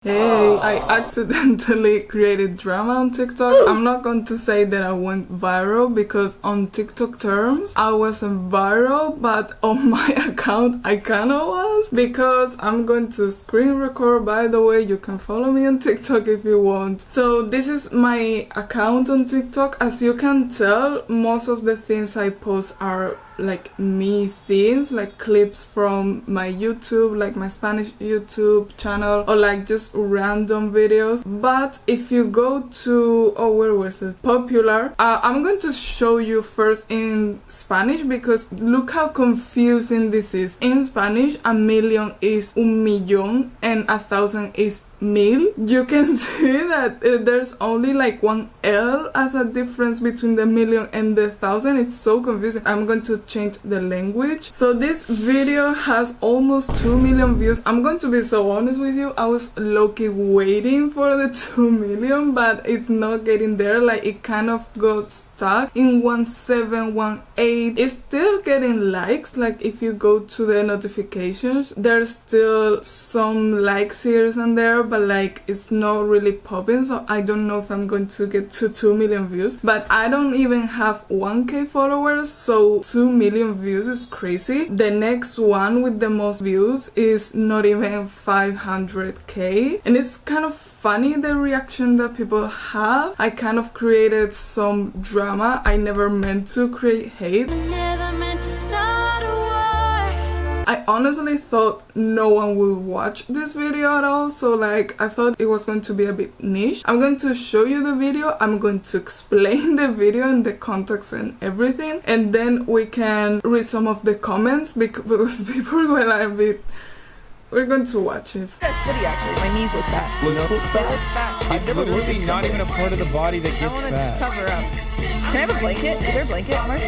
Hey, I accidentally created drama on TikTok. I'm not going to say that I went viral because on TikTok terms, I wasn't viral, but on my account, I kinda was because I'm going to screen record. By the way, you can follow me on TikTok if you want. So this is my account on TikTok. As you can tell, most of the things I post are like me things, like clips from my YouTube, like my Spanish YouTube channel, or like just random videos. But if you go to, where was it? Popular. I'm going to show you first in Spanish because look how confusing this is. In Spanish, a million is un millón and 1,000 is mil. You can see that there's only like one L as a difference between the million and the 1,000. It's so confusing. I'm going to change the language. So this video has almost 2 million views. I'm going to be so honest with you, I was low-key waiting for the 2 million, but it's not getting there. Like it kind of got stuck in 1718. It's still getting likes. Like if you go to the notifications, there's still some likes here and there, but like it's not really popping. So I don't know if I'm going to get to 2 million views, but I don't even have 1k followers, so 2 million views is crazy. The next one with the most views is not even 500k, and it's kind of funny the reaction that people have. I kind of created some drama. I never meant to create hate. Never meant to start a war. I honestly thought no one will watch this video at all, so like I thought it was going to be a bit niche. I'm going to show you the video, I'm going to explain the video and the context and everything, and then we can read some of the comments because people were like a bit... We're going to watch it. That's pretty actually. My knees look fat. Look fat. It's literally not even a part of the body that gets fat. Cover up. Can I have a blanket? Is there a blanket, Mark?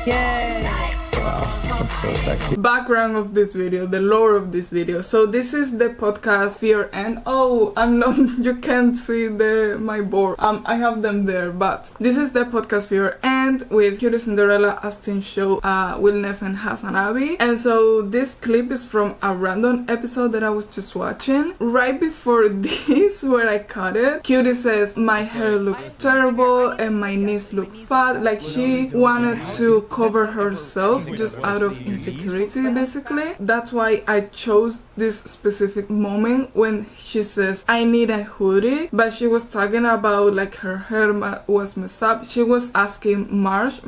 Yay! Wow, that's so sexy. Background of this video, the lore of this video. So this is the podcast Fear and... Oh, I'm not... You can't see my board. I have them there, but this is the podcast Fear and with Cutie Cinderella, Austin Show, Will Neff and Hassan Abi. And so this clip is from a random episode that I was just watching. Right before this, where I cut it, Cutie says, my hair looks terrible and my knees look fat. Like she wanted to cover herself just out of insecurity, basically. That's why I chose this specific moment when she says I need a hoodie, but she was talking about like her hair was messed up. She was asking Marsh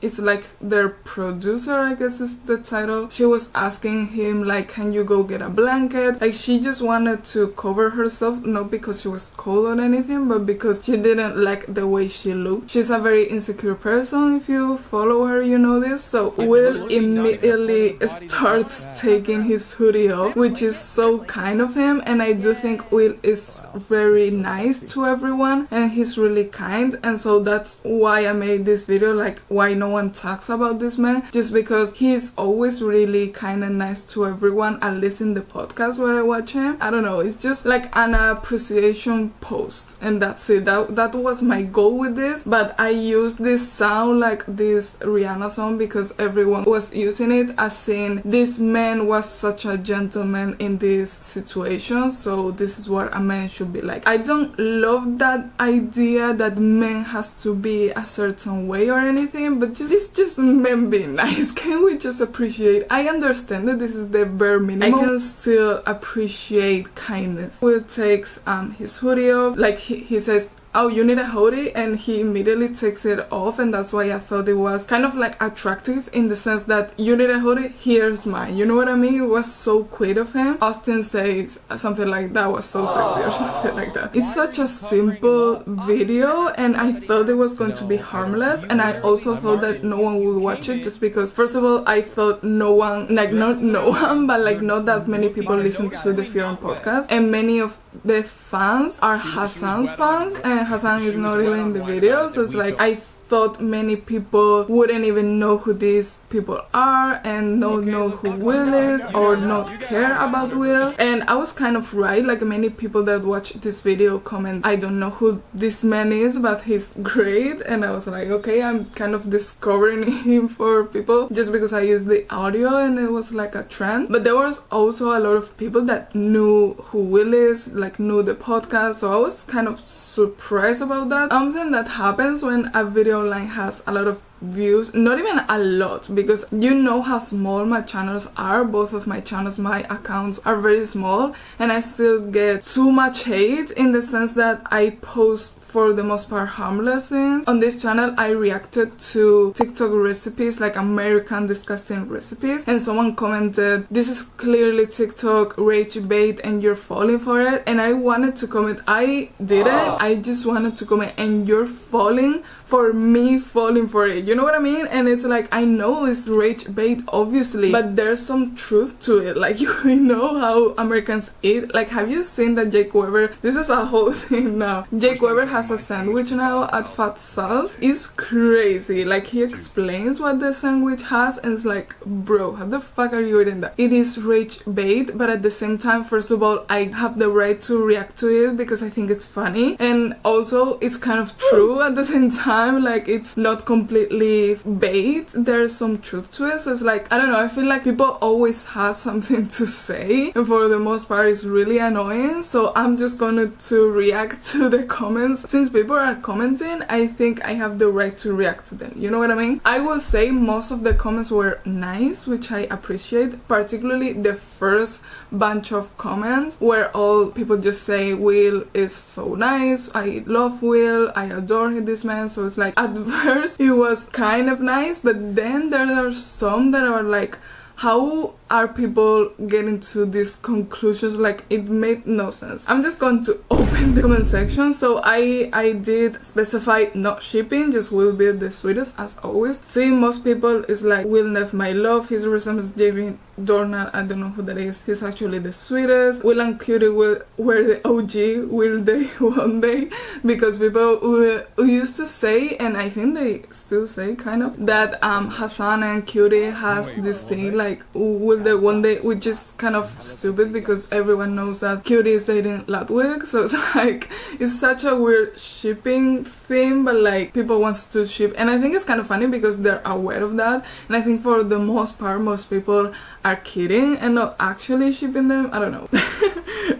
is like their producer, I guess is the title. She was asking him like, can you go get a blanket? Like she just wanted to cover herself, not because she was cold or anything, but because she didn't like the way she looked. She's a very insecure person. If you follow her, you know this. So Will immediately starts taking his hoodie off, which is so kind of him, and I do think Will is very nice to everyone and he's really kind, and so that's why I made this video, like why no one talks about this man, just because he's always really kind and nice to everyone, at least in the podcast where I watch him. I don't know, it's just like an appreciation post and that's it. That was my goal with this, but I used this sound like this Rihanna song because everyone was using it as saying this man was such a gentleman in this situation, so this is what a man should be like. I don't love that idea that men has to be a certain way or anything, but it's just men being nice. Can we just appreciate? I understand that this is the bare minimum. I can still appreciate kindness. Will takes his hoodie off, like he says, oh, you need a hoodie, and he immediately takes it off, and that's why I thought it was kind of like attractive in the sense that you need a hoodie, here's mine. You know what I mean? It was so quick of him. Austin says something like that was so sexy or something like that. It's such a simple video, and I thought it was going to be harmless, and I also thought that no one would watch it just because, first of all, I thought no one, like not no one, but like not that many people listen to the Fear&Podcast, and many of the fans are Hassan's fans, and Hassan is not even in the video, so it's like I thought many people wouldn't even know who these people are and not know who Will is or not care about Will. And I was kind of right. Like, many people that watch this video comment, I don't know who this man is, but he's great. And I was like, okay, I'm kind of discovering him for people just because I use the audio and it was like a trend. But there was also a lot of people that knew who Will is, like knew the podcast, so I was kind of surprised about that. Something that happens when a video online has a lot of views, not even a lot, because you know how small my channels are. Both of my channels, my accounts are very small, and I still get too much hate in the sense that I post for the most part harmless things. On this channel I reacted to TikTok recipes, like American disgusting recipes, and someone commented, this is clearly TikTok rage bait and you're falling for it. And I wanted to comment, I didn't, I just wanted to comment, and you're falling for me falling for it, you know what I mean? And it's like, I know it's rage bait obviously, but there's some truth to it. Like, you know how Americans eat. Like, have you seen that Jake Weber, this is a whole thing now, Jake Weber has a sandwich now at Fat Sal's. It's crazy. Like, he explains what the sandwich has and it's like, bro, how the fuck are you eating that? It is rage bait, but at the same time, first of all, I have the right to react to it because I think it's funny, and also it's kind of true at the same time. Like, it's not completely bait, there's some truth to it. So it's like, I don't know, I feel like people always have something to say, and for the most part it's really annoying. So I'm just going to react to the comments. Since people are commenting, I think I have the right to react to them, you know what I mean? I will say most of the comments were nice, which I appreciate, particularly the first bunch of comments where all people just say Will is so nice, I love Will, I adore this man. So it's like, at first it was kind of nice, but then there are some that are like, how are people getting to these conclusions? Like, it made no sense. I'm just going to open the comment section. So I did specify not shipping, just Will be the sweetest as always. See, most people is like, Will Neff my love, his resembles Jamie Dornan, I don't know who that is, he's actually the sweetest. Will and Cutie were the OG, will they one day? Because people who used to say, and I think they still say kind of, that Hassan and Cutie has this thing like, will they one day, which is kind of stupid because everyone knows that Cutie is dating Ludwig. So it's like, it's such a weird shipping thing, but like, people wants to ship, and I think it's kind of funny because they're aware of that. And I think for the most part, most people are kidding and not actually shipping them. I don't know.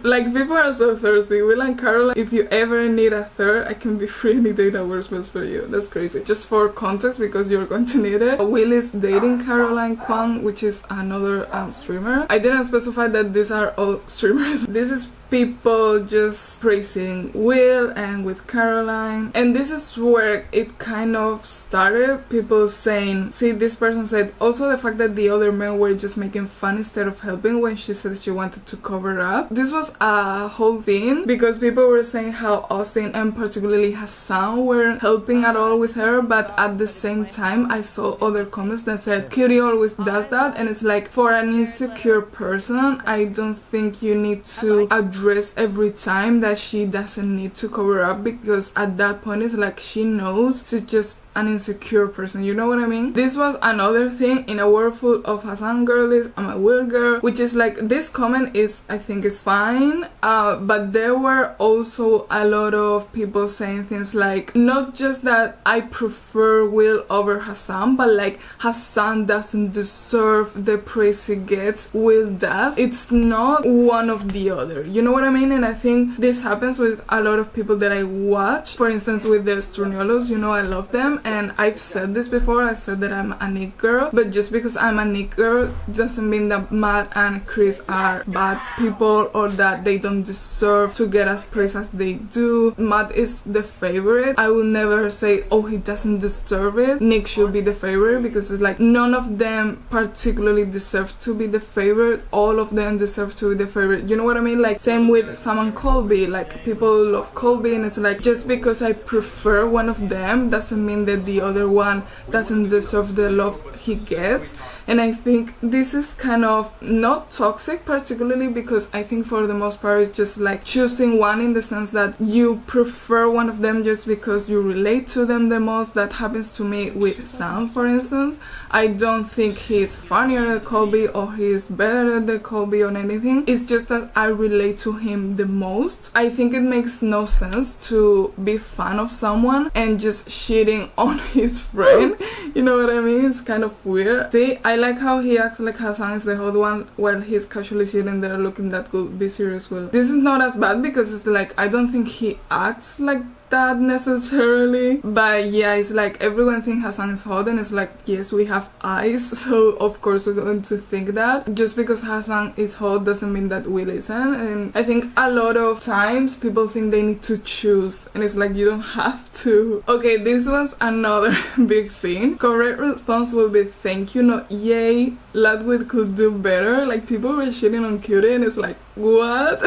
Like, people are so thirsty. Will and Caroline, if you ever need a third, I can be free any day that works best for you. That's crazy. Just for context, because you're going to need it. Will is dating Caroline Kwang, which is another streamer. I didn't specify that these are all streamers. This is people just praising Will and with Caroline, and this is where it kind of started. People saying, see, this person said also the fact that the other men were just making fun instead of helping when she said she wanted to cover up. This was a whole thing because people were saying how Austin and particularly Hassan weren't helping at all with her, but at the same time I saw other comments that said Cutie always does that, and it's like, for an insecure person, I don't think you need to address every time that she doesn't need to cover up, because at that point it's like she knows she's just an insecure person, you know what I mean? This was another thing in a world full of Hassan girlies, I'm a Will girl, which is like, this comment is, I think is fine, but there were also a lot of people saying things like, not just that I prefer Will over Hassan, but like, Hassan doesn't deserve the praise he gets, Will does. It's not one of the other, you know what I mean? And I think this happens with a lot of people that I watch. For instance, with the Struniolos, you know, I love them, and I've said this before, I said that I'm a Nick girl, but just because I'm a Nick girl doesn't mean that Matt and Chris are bad people or that they don't deserve to get as praise as they do. Matt is the favorite. I will never say, oh, he doesn't deserve it, Nick should be the favorite, because it's like, none of them particularly deserve to be the favorite, all of them deserve to be the favorite, you know what I mean? Like, saying same with Sam and Colby. Like, people love Colby, and it's like, just because I prefer one of them doesn't mean that the other one doesn't deserve the love he gets. And I think this is kind of not toxic, particularly because I think for the most part it's just like choosing one in the sense that you prefer one of them just because you relate to them the most. That happens to me with Sam, for instance. I don't think he's funnier than Colby or he's better than Colby or anything. It's just that I relate to him the most. I think it makes no sense to be fan of someone and just shitting on his friend. You know what I mean? It's kind of weird. See, I like how he acts like Hassan is the hot one while he's casually sitting there looking that good. Be serious, Will. This is not as bad because it's like, I don't think he acts like that necessarily, but yeah, it's like everyone thinks Hassan is hot, and it's like, yes, we have eyes, so of course we're going to think that. Just because Hassan is hot doesn't mean that Will isn't. And I think a lot of times people think they need to choose, and it's like, you don't have to. Okay, this was another big thing. Correct response will be thank you, not yay. Ludwig could do better. Like, people were shitting on Cutie, and it's like, what?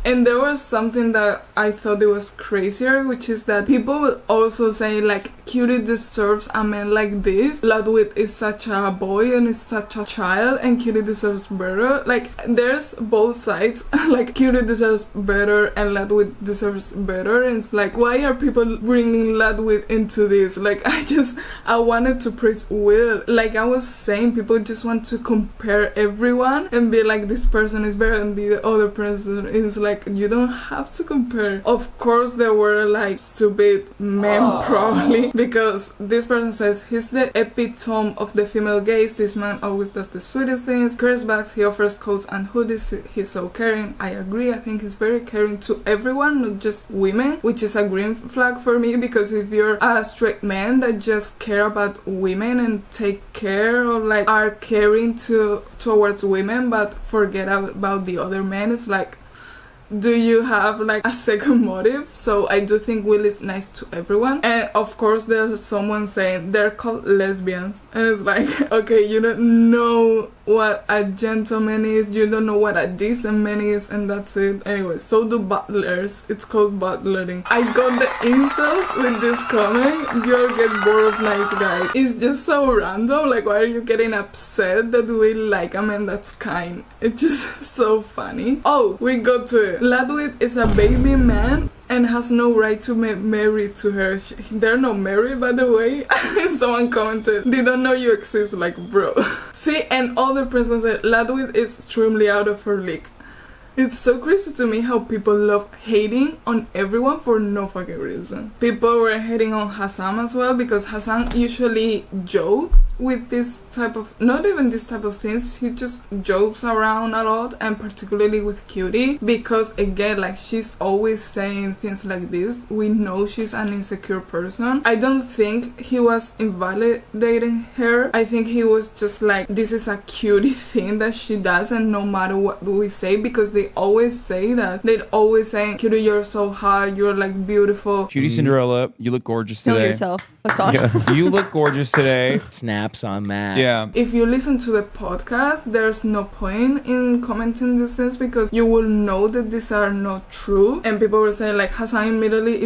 And there was something that I thought it was crazier, which is that people will also say like, Cutie deserves a man like this. Ludwig is such a boy and is such a child, and Cutie deserves better. Like, there's both sides. Like, Cutie deserves better and Ludwig deserves better, and it's like, why are people bringing Ludwig into this? Like, I wanted to praise Will. Like I was saying, people just want to compare everyone and be like, this person is better than the other person. Is like, you don't have to compare. Of course there were like stupid men probably, because this person says he's the epitome of the female gaze. This man always does the sweetest things, cares bags, he offers coats and hoodies, he's so caring. I agree. I think he's very caring to everyone, not just women, which is a green flag for me, because if you're a straight man that just care about women and take care or like are caring towards women but forget about the other men, it's like, do you have like a second motive? So I do think Will is nice to everyone. And of course there's someone saying they're called lesbians, and it's like, okay, you don't know what a gentleman is, you don't know what a decent man is, and that's it. Anyway, so do butlers. It's called butlering. I got the incels with this comment. You'll get bored of nice guys. It's just so random. Like, why are you getting upset that we like a man that's kind? It's just so funny. Oh, we got to it. Ludwig is a baby man and has no right to be married to her. They're not married, by the way. Someone commented, they don't know you exist. Like, bro. See, and all the person said Ludwig is extremely out of her league. It's so crazy to me how people love hating on everyone for no fucking reason. People were hating on Hassan as well, because Hassan usually jokes with this type of, not even this type of things, he just jokes around a lot, and particularly with Cutie, because again, like, she's always saying things like this. We know she's an insecure person. I don't think he was invalidating her. I think he was just like, this is a Cutie thing that she does, and no matter what we say, because they always say that. They'd always say, Cutie, you're so hot, you're like beautiful. Cutie Cinderella, you look gorgeous today. Kill yourself. That's all. Yeah. You look gorgeous today. Snaps on that. Yeah. If you listen to the podcast, there's no point in commenting these things, because you will know that these are not true. And people were saying like, Hassan immediately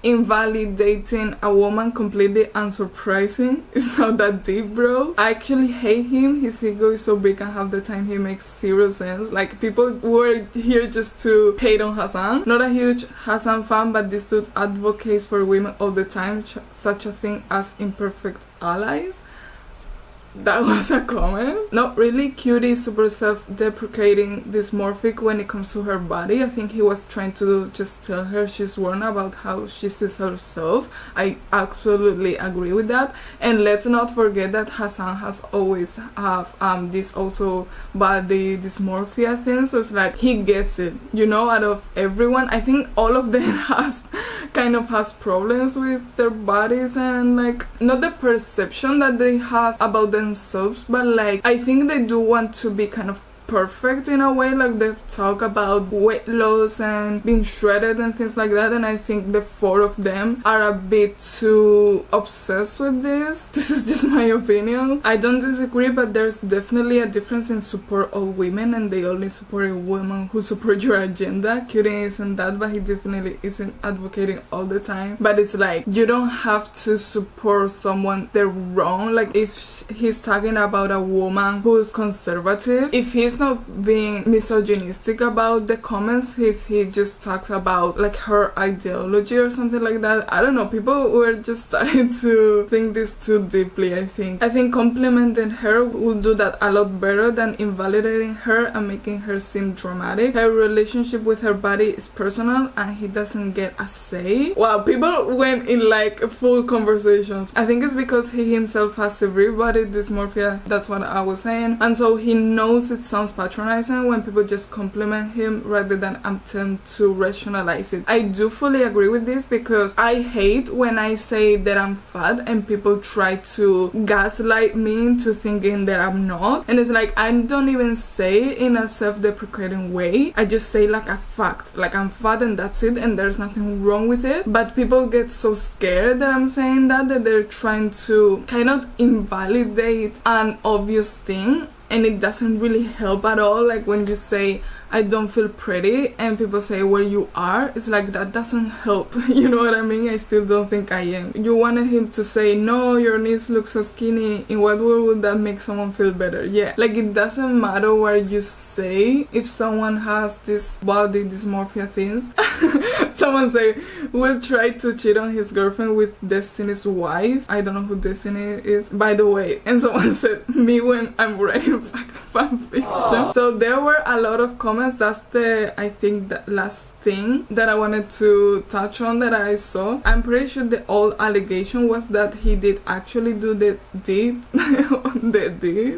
invalidating a woman, completely unsurprising. It's not that deep, bro. I actually hate him. His ego is so big, and half the time he makes zero sense. Like, people were here just to hate on Hassan. Not a huge Hassan fan, but this dude advocates for women all the time, such a thing as imperfect allies. That was a comment. Not really. Cutie is super self-deprecating, dysmorphic when it comes to her body. I think he was trying to just tell her she's wrong about how she sees herself. I absolutely agree with that. And let's not forget that Hassan has always have this also body dysmorphia thing. So it's like, he gets it, you know, out of everyone. I think all of them has problems with their bodies, and like, not the perception that they have about themselves, but like, I think they do want to be kind of perfect in a way. Like they talk about weight loss and being shredded and things like that, and I think the four of them are a bit too obsessed with this. This is just my opinion. I don't disagree, but there's definitely a difference in support all women, and they only support a woman who support your agenda. Cutie isn't that, but he definitely isn't advocating all the time. But it's like, you don't have to support someone they're wrong. Like if he's talking about a woman who's conservative, if he's not being misogynistic about the comments, if he just talks about like her ideology or something like that, I don't know, people were just starting to think this too deeply. I think complimenting her will do that a lot better than invalidating her and making her seem dramatic. Her relationship with her body is personal and he doesn't get a say. Wow, people went in like full conversations. I think it's because he himself has severe body dysmorphia. That's what I was saying. And so he knows it sounds patronizing when people just compliment him rather than attempt to rationalize it. I do fully agree with this because I hate when I say that I'm fat and people try to gaslight me into thinking that I'm not. And it's like, I don't even say it in a self-deprecating way. I just say like a fact, like I'm fat and that's it, and there's nothing wrong with it. But people get so scared that I'm saying that they're trying to kind of invalidate an obvious thing, and it doesn't really help at all. Like when you say I don't feel pretty and people say well you are, it's like that doesn't help. You know what I mean? I still don't think I am. You wanted him to say no, your knees look so skinny. In what world would that make someone feel better? Yeah, like it doesn't matter what you say if someone has this body dysmorphia things. Someone say will try to cheat on his girlfriend with Destiny's wife. I don't know who Destiny is, by the way. And someone said me when I'm writing fan fiction. So there were a lot of comments. That's I think the last thing that I wanted to touch on that I saw. I'm pretty sure the old allegation was that he did actually do the deed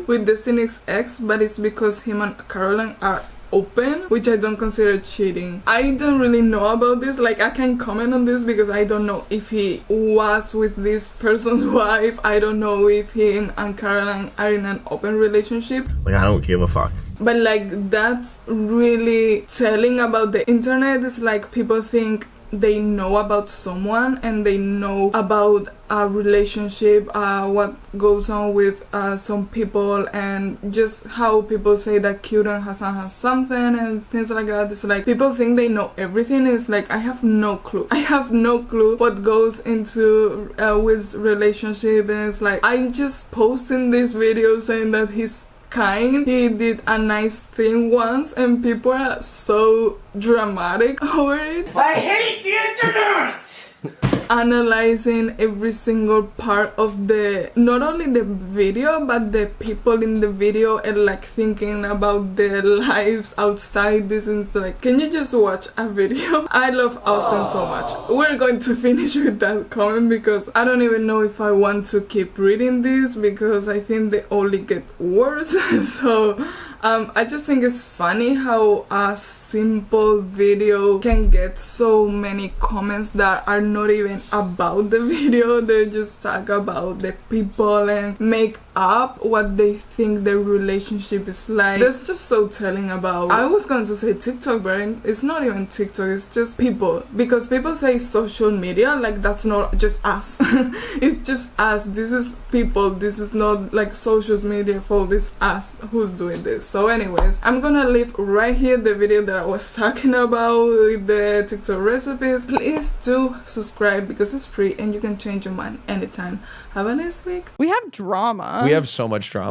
with Destiny's ex, but it's because him and Caroline are open, which I don't consider cheating. I don't really know about this. Like I can't comment on this because I don't know if he was with this person's wife. I don't know if him and Caroline are in an open relationship. Like I don't give a fuck. But like that's really telling about the internet. It's like people think they know about someone and they know about a relationship, what goes on with some people, and just how people say that Cuban has something and things like that. It's like people think they know everything. It's like I have no clue. I have no clue what goes into Will's relationship, and it's like I'm just posting this video saying that he's kind. He did a nice thing once and people are so dramatic over it. I hate the internet! Analyzing every single part of not only the video but the people in the video, and like thinking about their lives outside this. And it's like, can you just watch a video? I love Austin so much. We're going to finish with that comment because I don't even know if I want to keep reading this because I think they only get worse. So I just think it's funny how a simple video can get so many comments that are not even about the video. They just talk about the people and make up what they think their relationship is like. That's just so telling about, I was going to say TikTok, but it's not even TikTok, it's just people. Because people say social media, like that's not just us. It's just us. This is people. This is not like social media fault. It's us who's doing this. So anyways, I'm gonna leave right here the video that I was talking about with the TikTok recipes. Please do subscribe because it's free and you can change your mind anytime. Have a nice week. We have drama. We have so much drama.